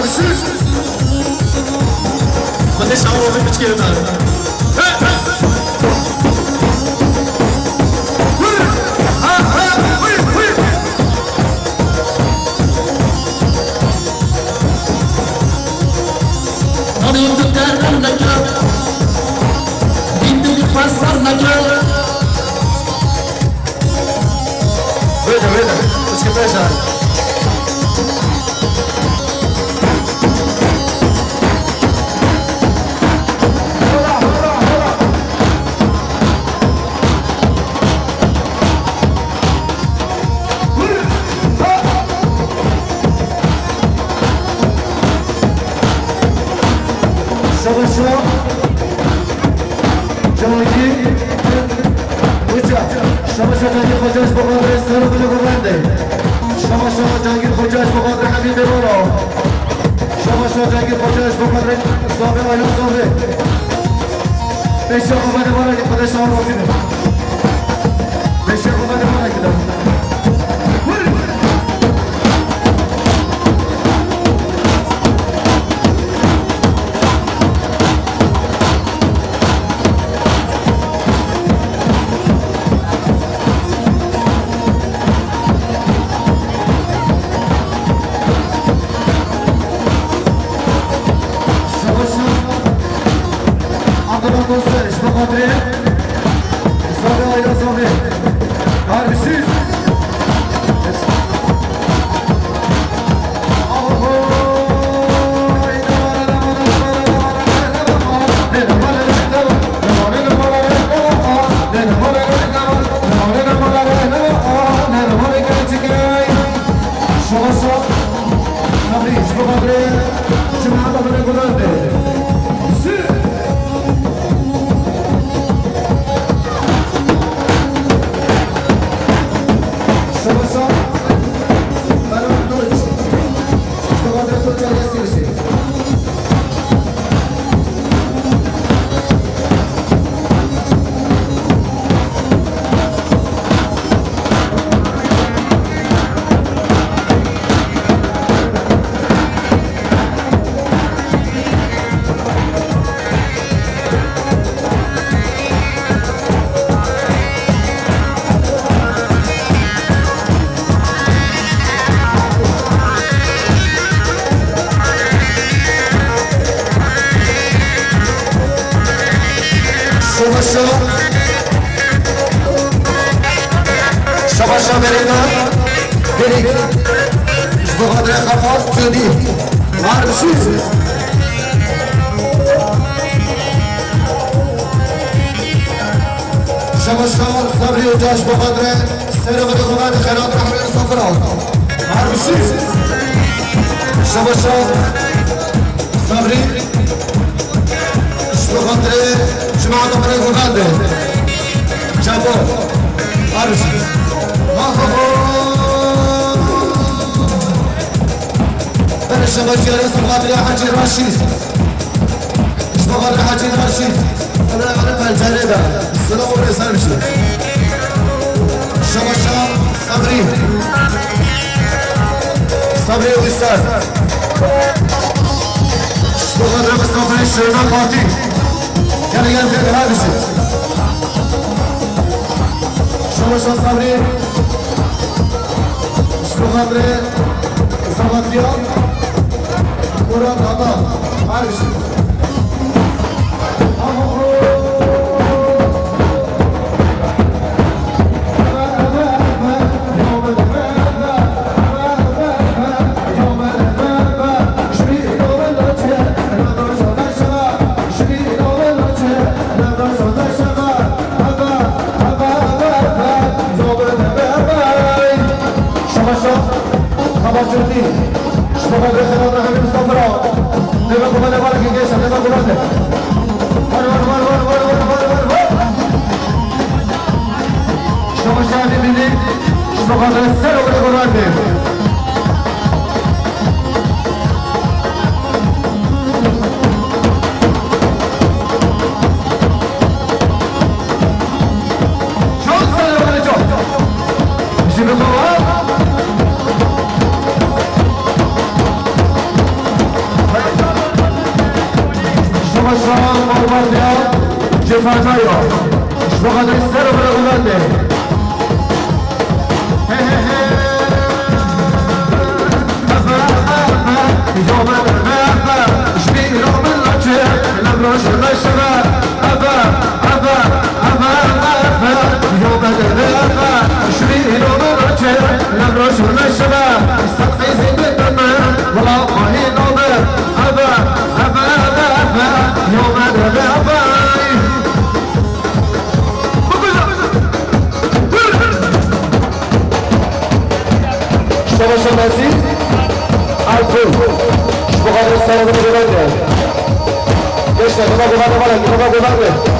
Abisiz. Hadi şahı oldu üç kere daha. Tanıyorduk derlerle gör, bindik paslarla gör. Böyle, üç kere daha. Savaşa Cahil Hoca Savaşa Cahil Hoca'ş Babadır Sarıfını Güvende Savaşa Cahil Hoca'ş Babadır Habib Ebaro Savaşa Cahil Hoca'ş Babadır Sabi Ayhan Sabi Beşe Babadır Bana Gitmede Şahar Vasine Beşe Babadır Bana Gidelim Savaşa verina Delik Zbogadre Kafat Tüni Marşiz Savaşa Sabri Ucaş Bogadre Servede Kuman Kherat Rahman Safra Marşiz Savaşa Sabri Zbogadre Cemaat Amre Kuman Jabo Marşiz Ben şabacı arasın Kadriye Hacı Raşid Kadriye Hacı Raşid أنا فالجانبة السلام والإنسان مشي شبشا صبري وإستاذ اشتغل رقص صبري الشرنا فاتي كان ينزل هذا الشيء شبشا صبري اشتغل صباتيا مراد هذا هذا الشيء شما مالبردیا جفانایا شما قدر سر و برگونده يوم الغابة شبيه يوم الرجع الأبرش الرشبة أبا أبا أبا أبا يوم الغابة شبيه يوم الرجع الأبرش الرشبة استطحي زين الدماء ولا قهي نظر أبا أبا أبا يوم الغابة شباشا نزيد Alkol, bu kadar sarılımı güvenle. Gençler, buna güvenle.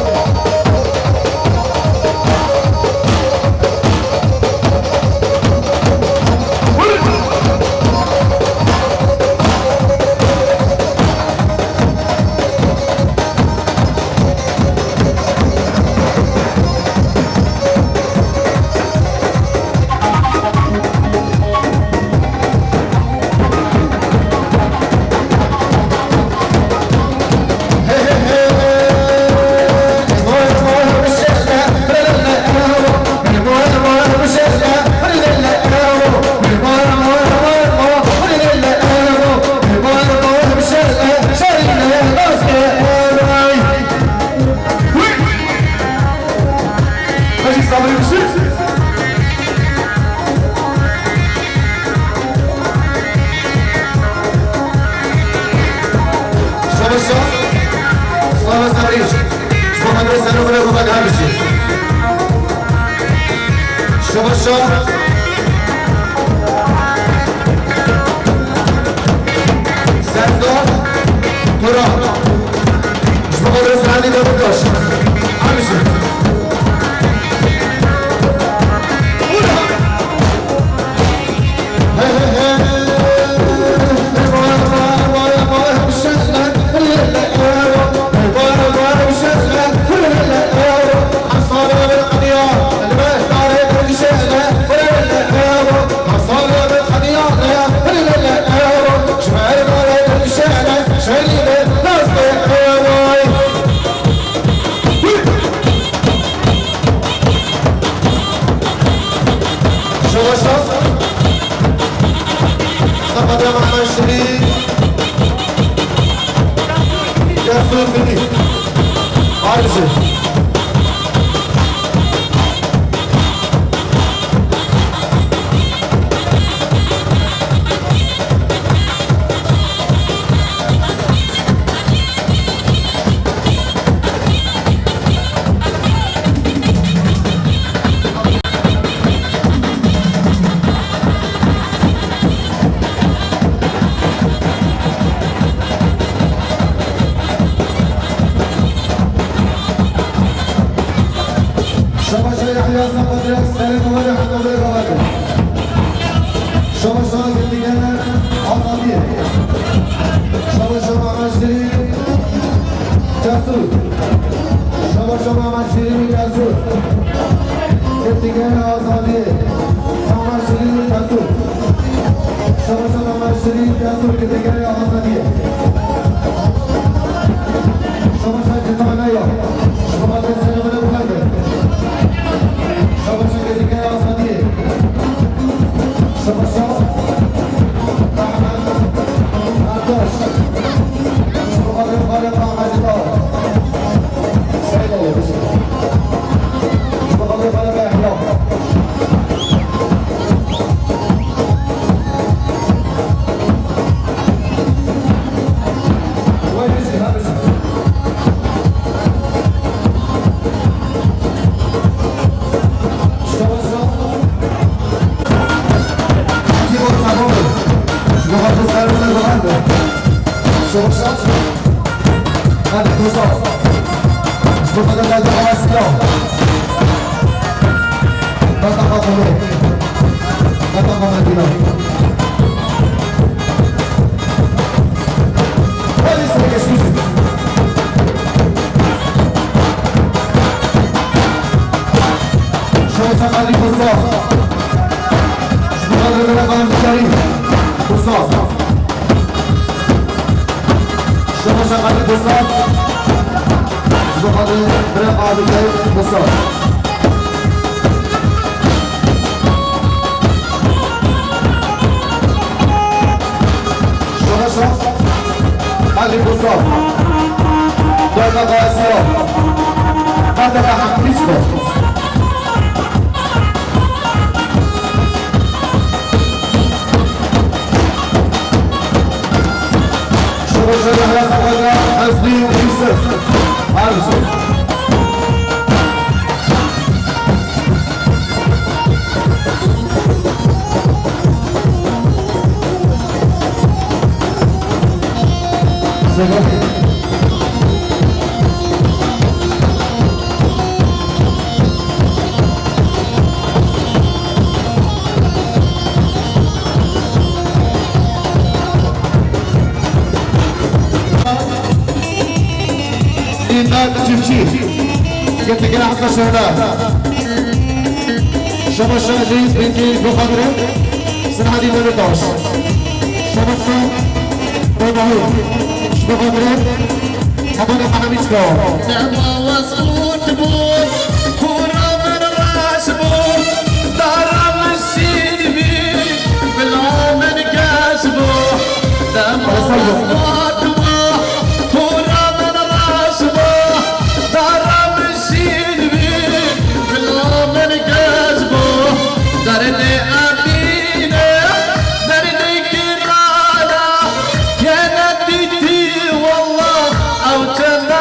شما شغال 2 ساعت بخاطر برق آبی که بساز شما علی بساز دادا قاسیا بعد به هم پیش کن شما حراس آقا حزبی یوسف عرض قلت لك انا حتى شهداء شباب الشهدين بنتي بقدره سنة هذه ما نداش شباب باباهو شباب قدره حبانا حنميتكو دما وصوت بور كورا من راس بور دارم السين بي بلا من كاسبو دما وصوت بور كورا من راس بور دارم السين بي بلا من كاسبو دارني أمينة دارني كرانا يا نديتي والله أو تنزل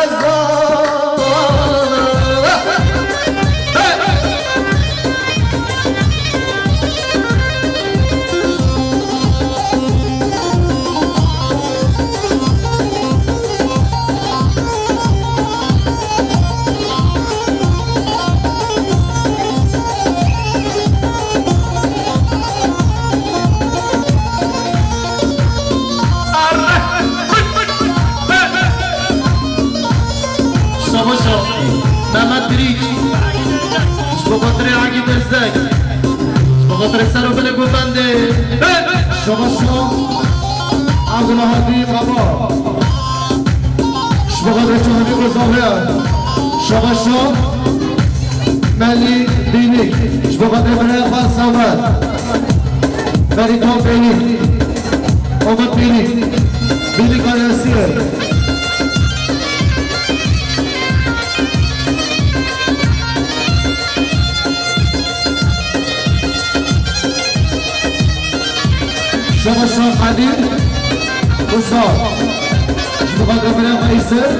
شباشا ما تريد بخاطر عقيد الزاك بخاطر سرو بلقو بندي شباشا عبد الهادي بابا شبخاطر جهاني بزاوية شباشا مالي بيني شبخاطر برای خاصوات مالي كون بيني اومد بيني بيني كان يسير شباشا قدير بزار شبخاطر برای قيسر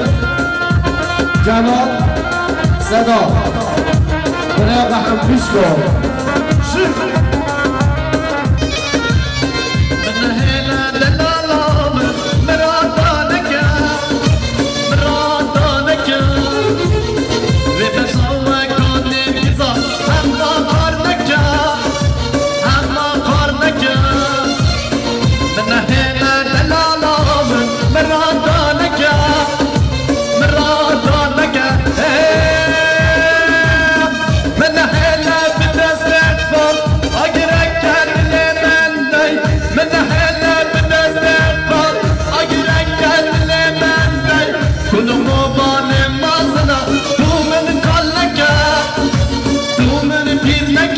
جلال صدا برای قحم بيشكو شف من هلا دلالا مراتانك مراتانك وبسوا كوني بيزا هما قرنك هما قرنك من هلا دلالا مراتانك مراتانك من هلا بدست فوق اقرك كان لمندي من هلا بدست فوق اقرك كان لمندي كل مبان مازنا تو من قلك تو من بيدك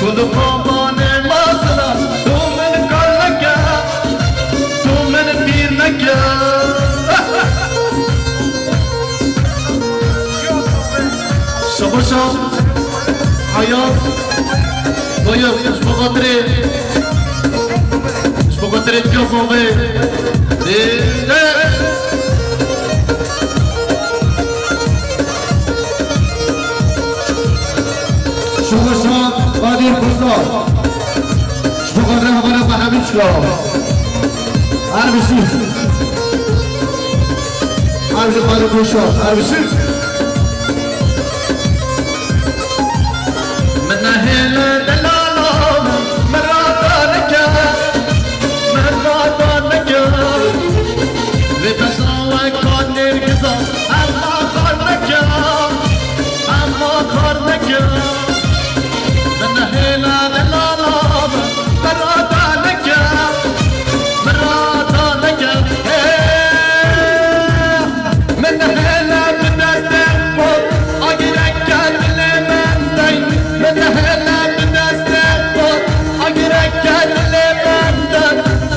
كل مبان مازنا تو من قلك تو من بيدك شباشا حياة طيب مش بخاطري تكفوفي شباشا قدير بزار شبخاطر هوانا بحميشكو عربشي عربشي قدير بوشو عربشي من هلا دلالا مراتانك مراتانك وبسوا كوني بيزا هما قرنك هما قرنك من هلا دلالا مراتانك مراتانك من هلا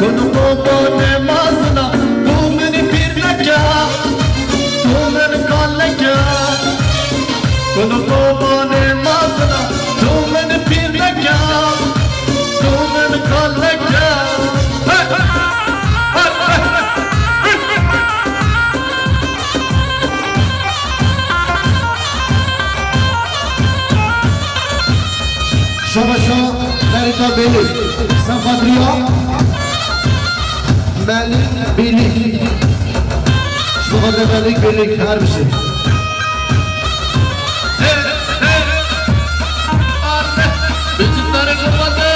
Konu babane mazna tu meni pir na kya tu men kal kya Konu babane mazna tu meni pir na kya tu men kal kya Şabaşa Merita Beylik Safatriya Melik Beylik Şabaşa Melik Beylik her bir şey Bizi sarı kapadı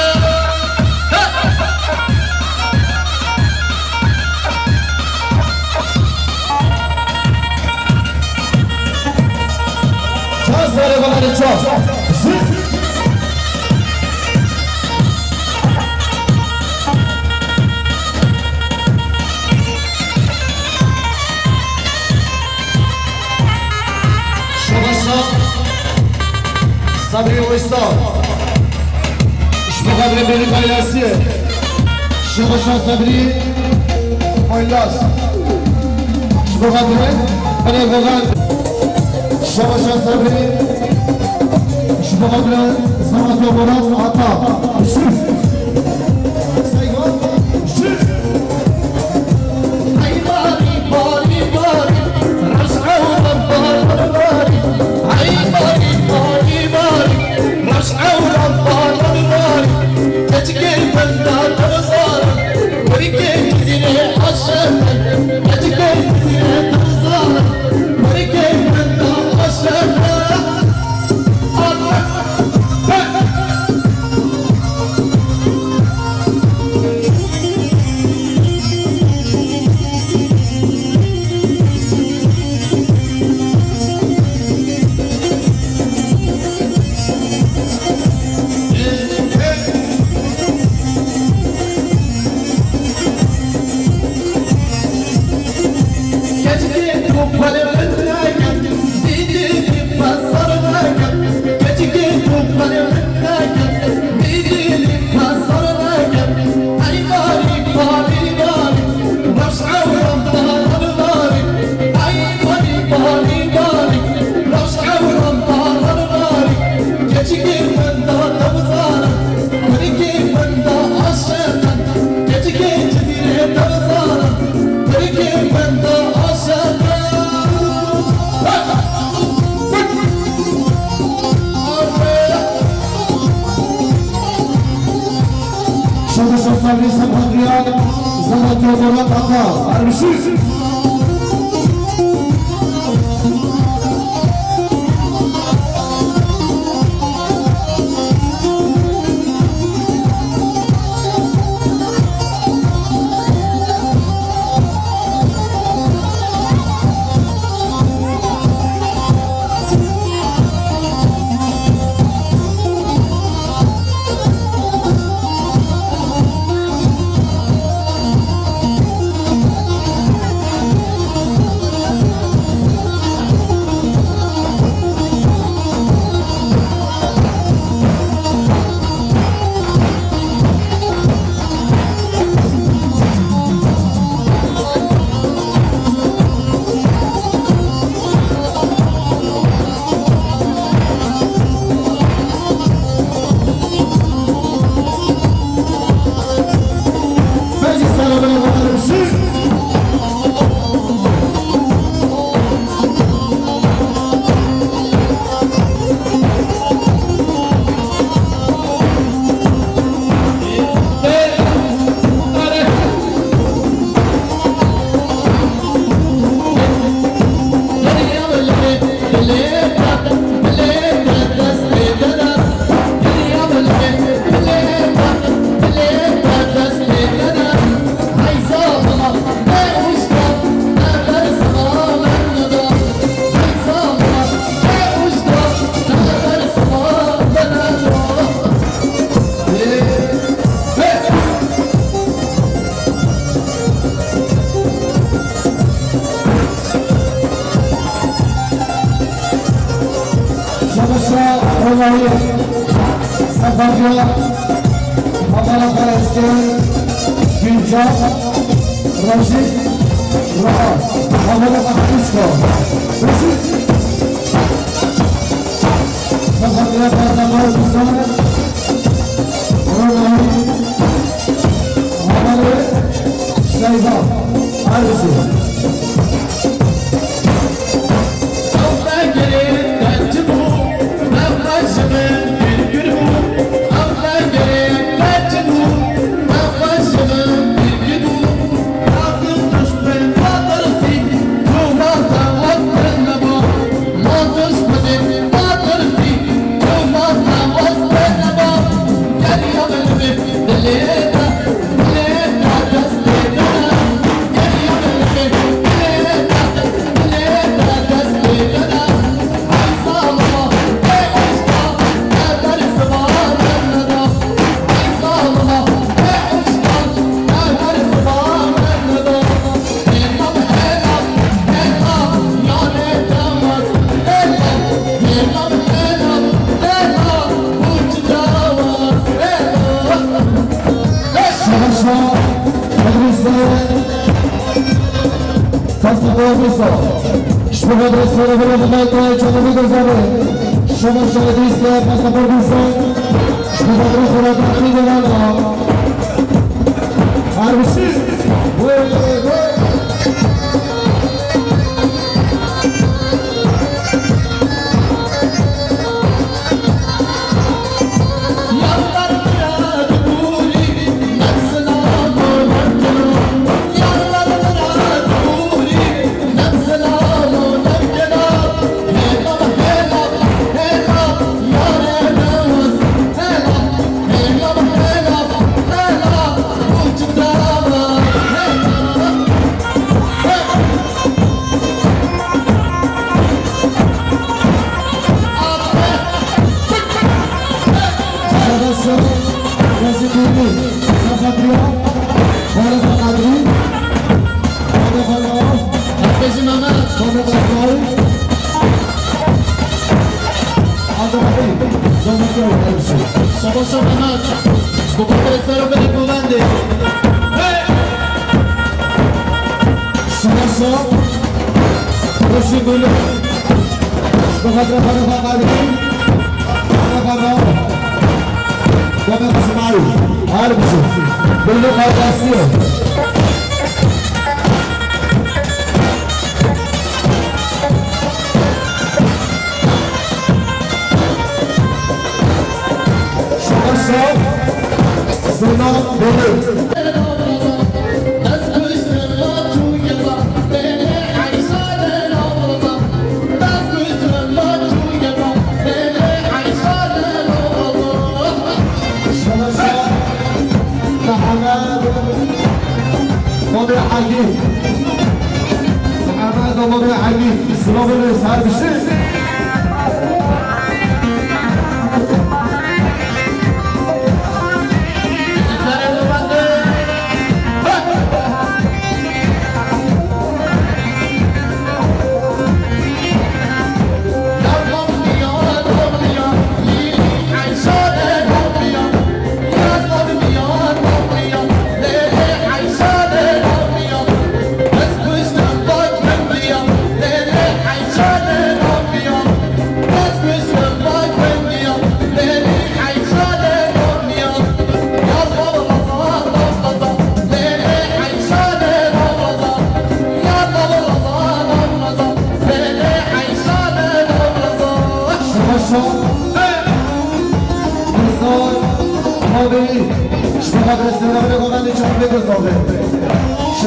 Çok sarı kapadı çok Sabri Uysal İşbukadri Beylik ailesi Şıkışan Sabri Oylas İşbukadri Beylik Ogan Şıkışan Sabri İşbukadri Samat Yoboran Ata Şık Saygon Şık Ay bari bari bari Ras'avla bari bari Ay bari bari bari Ras'avla bari bari Geçke benda tazara Korike kizine aşağı Geçke kizine tazara Korike benda aşağı Allah Geçti kupları önlerken Didili pazarlarken Geçti kupları önlerken Didili pazarlarken Ay bari bari bari Ras'avram bari bari Ay bari bari bari Ras'avram bari bari Geçti benda tavzana Korike benda aşağıdan Geçti cezire tavzana Korike benda Şıkışan Sabri Safatriya Samat Yoboran Ata Ermişiz Vallahi Safarya Babalar Eski شینجا راشد راحت حوالا بخیش کن بسید سفر پاسدار دوستان رونایی حوالا شیبا عرضی شما دوستان بلند تا چه می‌گذاره شما شاهدی است پاسپورت دوستان شما رو خورد می‌دونن هر چیز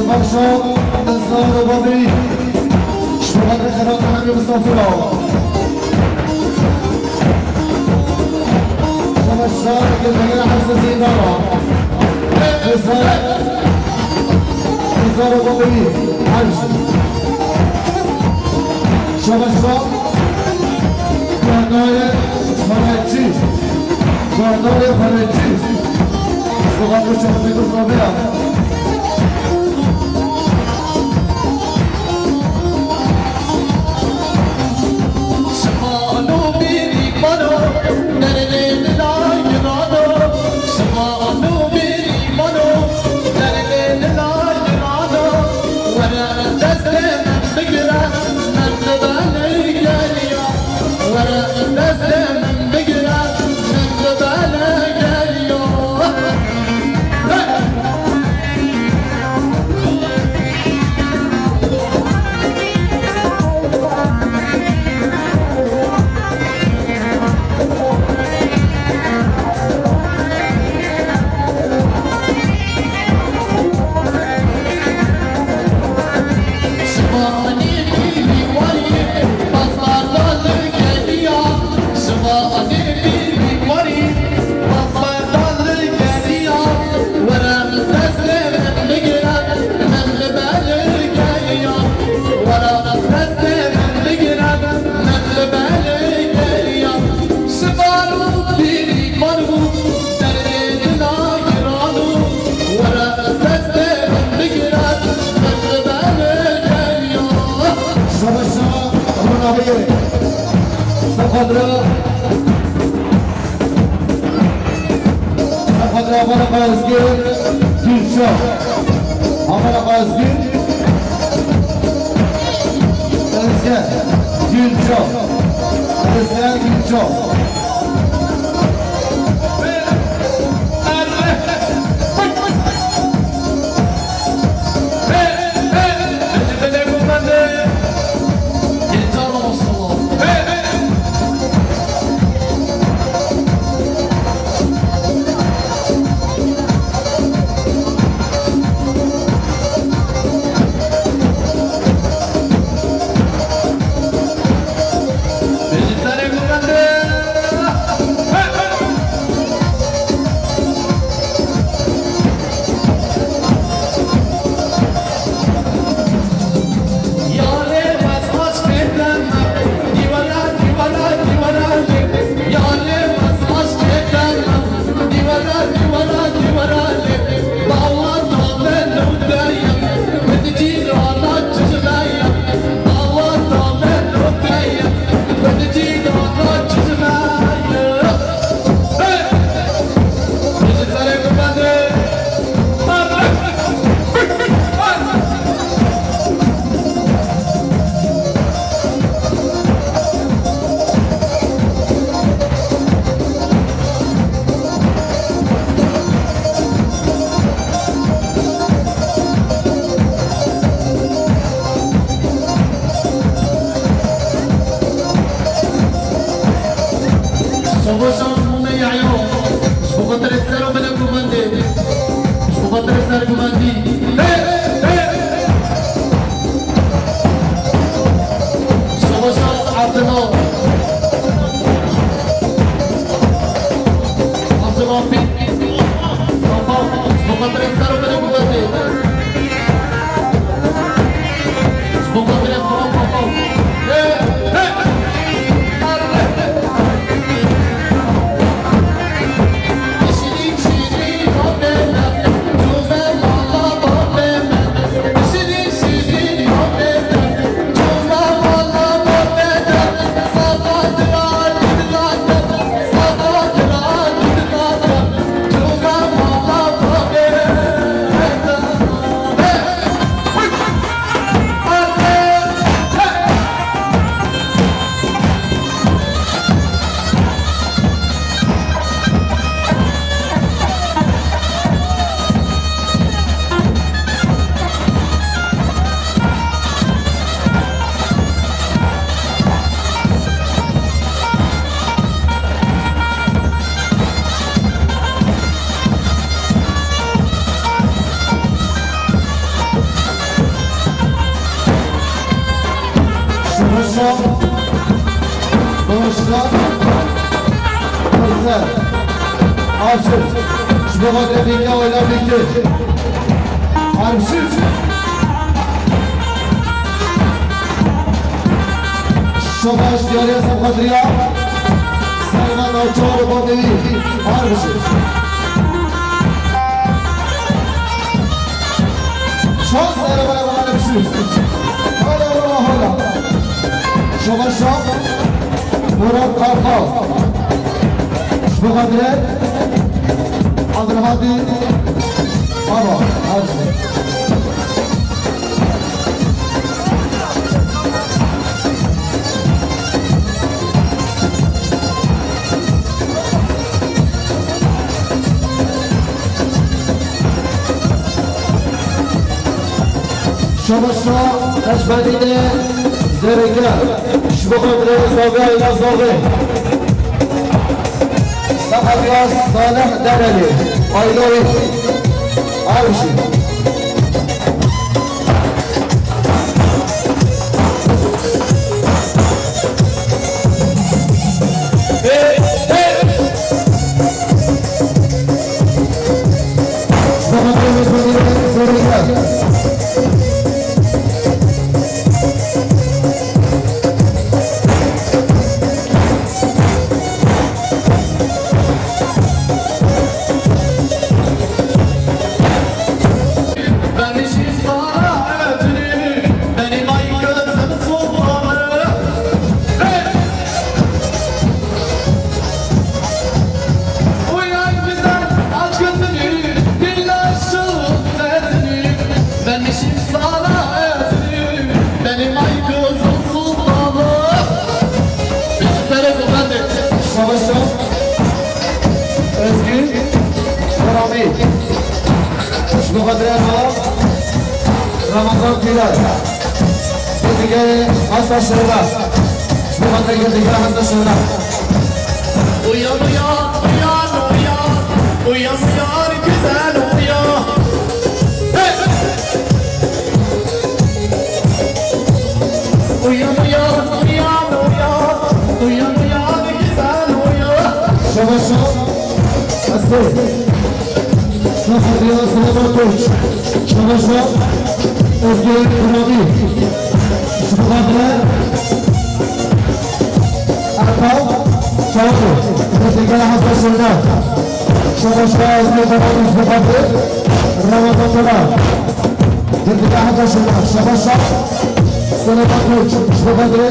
Shema خضراء خضراء أمانة قازقين تنشا أمانة قازقين تنشا تنشا تنشا شباش دیاری هستم خدریا سلمان آچار بادوی آر بشید شان سر باید باید بشید حالا شباش شام مراد کارخواه شبقدره عبدالهادی بابا آر بشید شما تشبدین زرگه شبقدر زاگه اینا زاگه سقطیاز صالح درلی آیلوی آرشی بقدر ما رمضان تیراد دیگه حسن شهر بقدر دیگه حسن شهر Uyan uyan uyan uyan Uyan yar güzel uyan Hey! Uyan uyan uyan uyan Uyan uyan güzel uyan شما هستید سفریان سلام کوچ شما ازگیر کنامی شما قدر ارقام چاکو دیگر حسن شده شما ازگیر کنامی شما قدر رمضان دلا دیگر حسن شده شما سلام کوچ شما قدر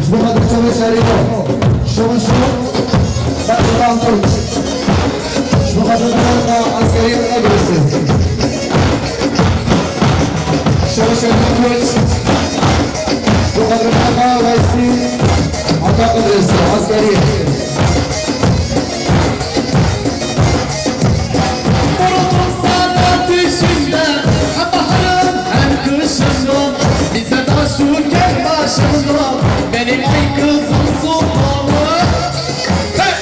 شما شریفه شما بعد الله کوچ شما قدر عسکری ادرسه شما شریفه کوچ شما قدر آقا رئیسی آقا ادرسه عسکری Vurdum sana düşümde Hem baharım hem kışımda Bize taşı gel başımda Benim ay kızım sultanım Hey!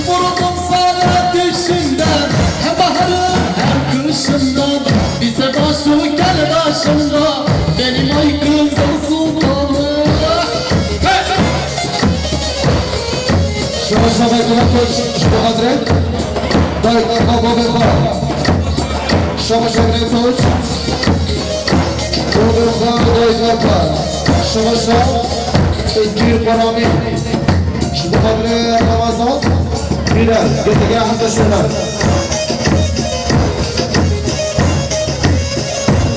Vurdum sana düşümde Hem baharım hem kışımda Bize taşı gel başımda Benim ay kızım sultanım Hey! شما شما کوچ شما قدر دایت آقا بابا شما شما کوچ بابا دایت آقا شما ازگیر کنامی شما قدر رمضان میره دیگه حسن شده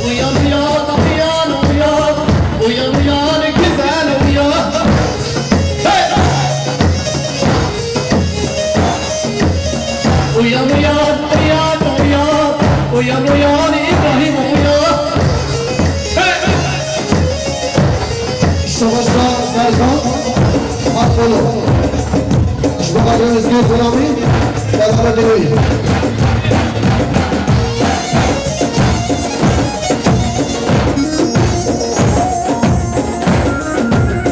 Uyan uyan uyan uyan Uyan uyan güzel uyan Hey! Uyan uyan uyan uyan Uyan uyan İbrahim uyan Hey! شما سرزان مقبولو شما قدر ازگیر کنامی بدار دیوی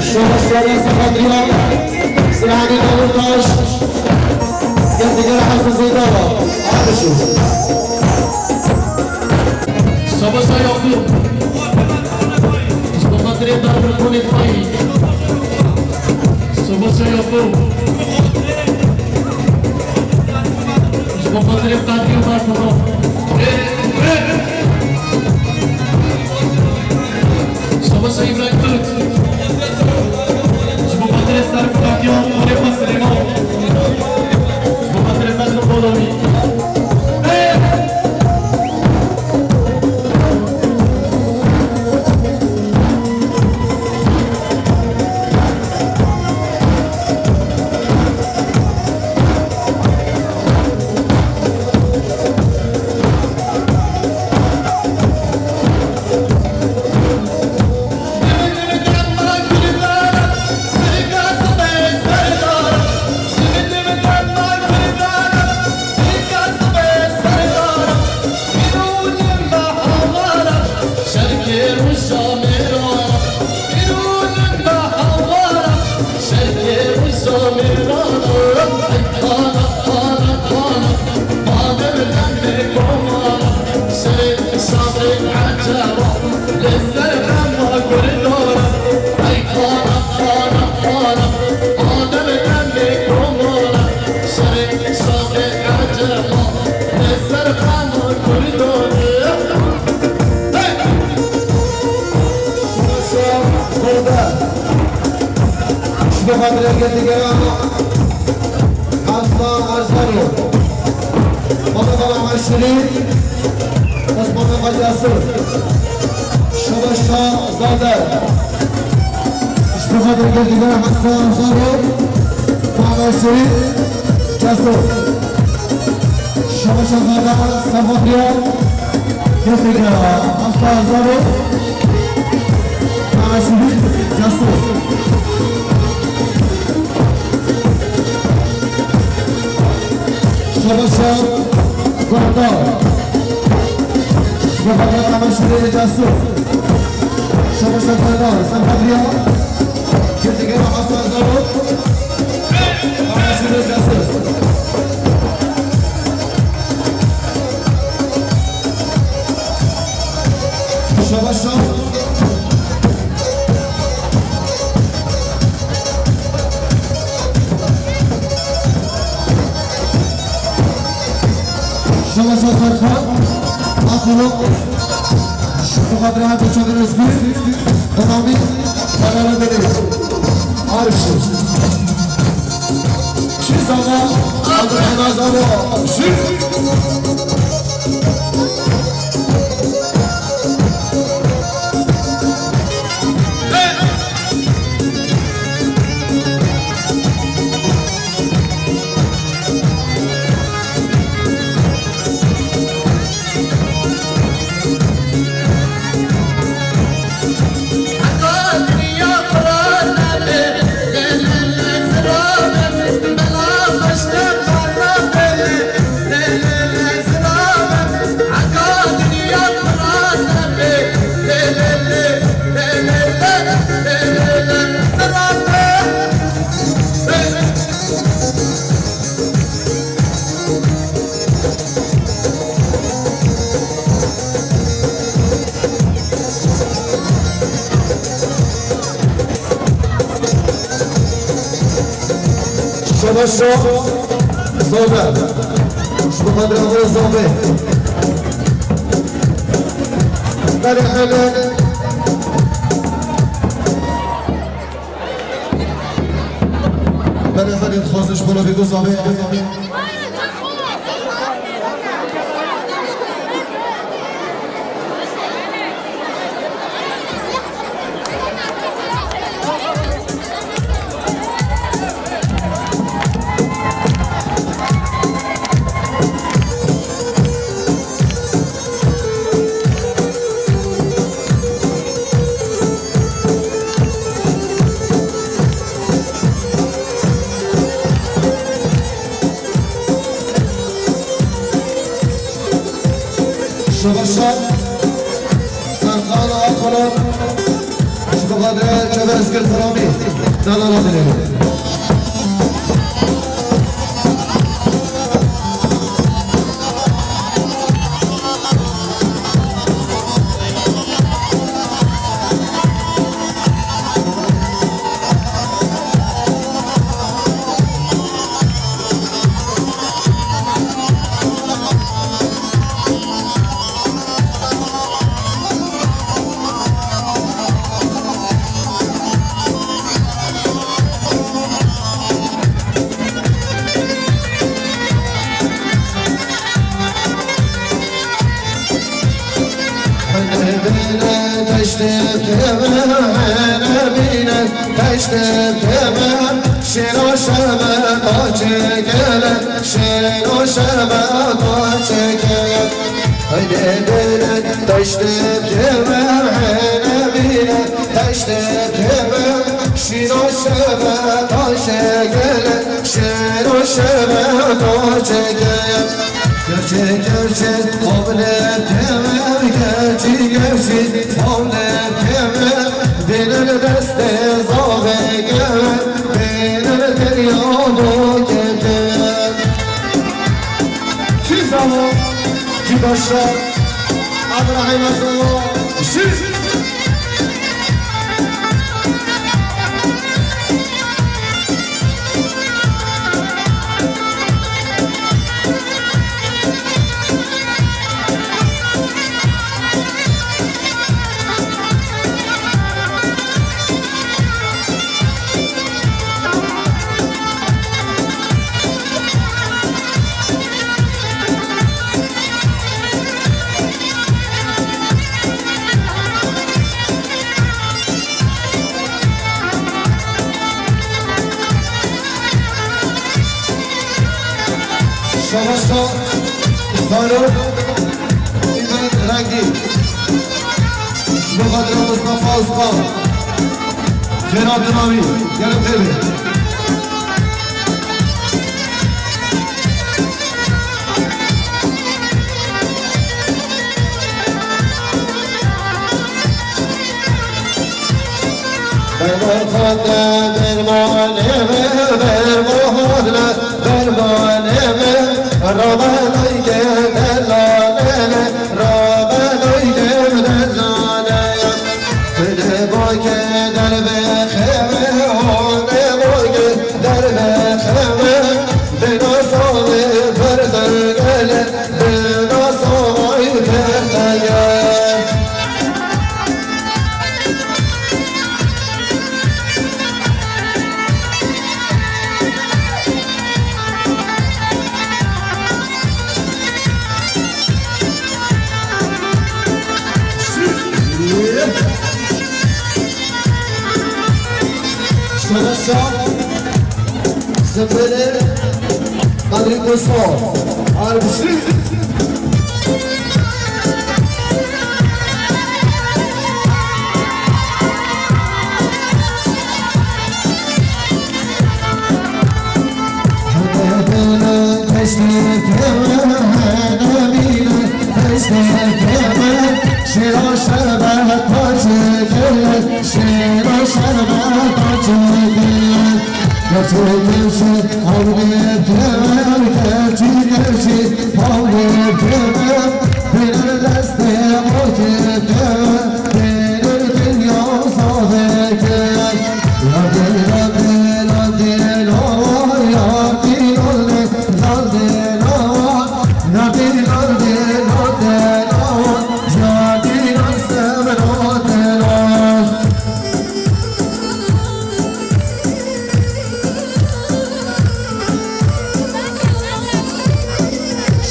شما شوری سفادریان سرحانی دولتاش یا دیگر حسن زیدارا آبشو Savaşa yaptım Mustafa Dire'den bir konu etmeyi Savaşa yaptım Mustafa Dire'den diyorlar sana Savaşa İbrahim Kılıç Mustafa Dire Sarıf Kakyan Arepa Süleyman Mustafa Dire Mezun Bolomi بخاطر دیگران حسن ارزانی بابا مشری بس بابا جاسوس شما زاده بخاطر دیگران حسن ارزانی بابا مشری جاسوس شما زاده سفاریان دیگران حسن ارزانی بابا مشری جاسوس شباشا زندار بخاطر تماشای جاسوس شباشا زندار سمپادریا کردگی را حسن زود تماشای جاسوس شباشا شباشا سرخان أخلق بخاطر هم بچه رسمی تمامی قرار داریم عارف شد شیز آقا عبدالحناز آقا شیز شباشا زوبه شو بخاطر أول زوبه داري حلو برای خرید خواستش بالا بگو زوبه شباشا سرخان آخران شو بخاطر چه برسکر ترامی دلالا دلیم تشتم تمام شنو شباب أشكال شنو شباب أشكال هيدا بلد تشتم تمام حنبينا تشتم تمام شنو شباب أشكال شنو شباب أشكال gerçek gerçek kavler temel gerçek gerçek kavler temel benim deste zabe gel benim deryada keter ki zaman ki başa Abraham Azallah şiş Şavaşta Faruk İbret Rengi Şubu Kadir Mustafa Uzman Cenab Dinavi Gelip tebi Zımbırı Kadri Kusmo Arbüşlü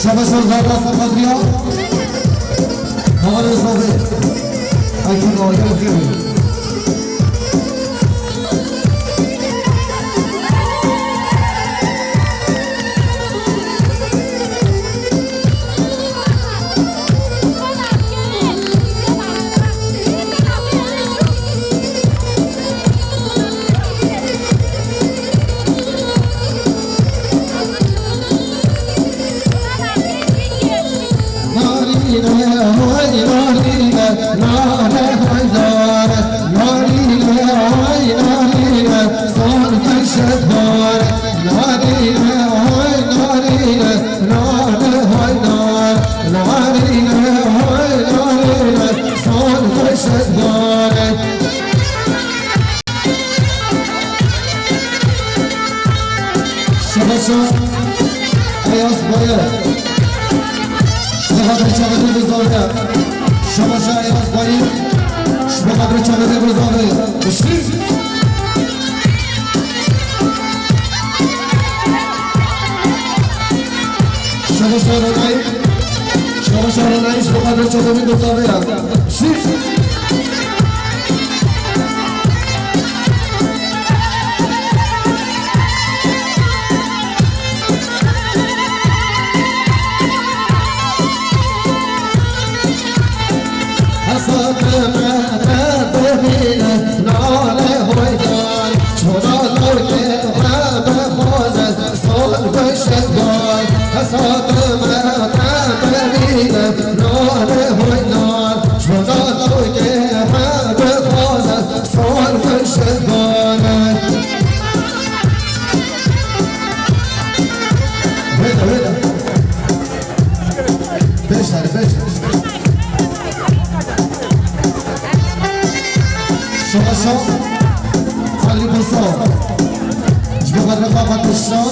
Şabaşlar zarda sapatıyor. Havalı sohbet. Akif o, gel bakayım. Ayaz boyu Şu kadar çabuk biz orada Şabaşa ayaz boyu Şu kadar çabuk biz orada Işık Şabaşa oranayı Şabaşa oranayı şu kadar çabuk biz orada Işık Şabaşa Ali Boso Şurada Refah Atışan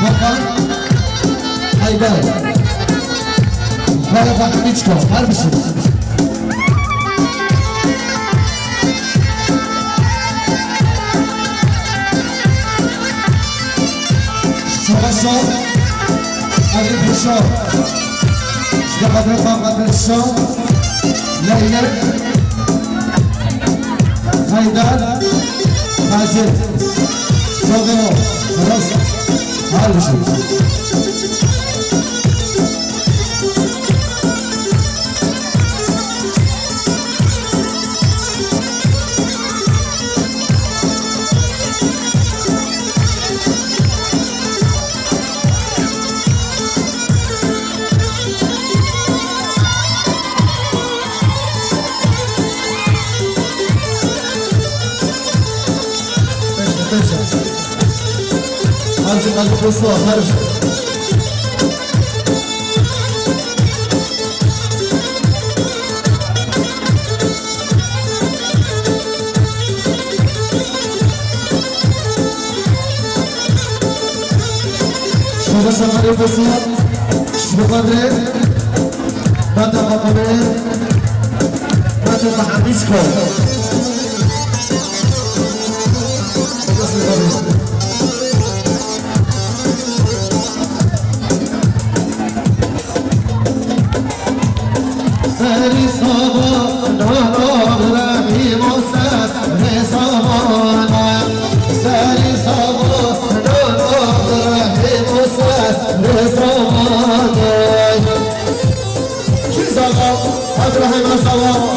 Bakan Haydar Kaya Bakın İçko her bir şey Şabaşa Ali Boso Şurada Refah Atışan Leylek Haydar, Hacet, Çoğdeno, Rasa, Harbişi. قلب بصوا خرج شو بس قلب بصوا شو قدر ما تقبل ما تتحمسكم سری سامان رمی موسد رسامان سری سامان رمی موسد رسامان کی ساقا ابراهیم ساقا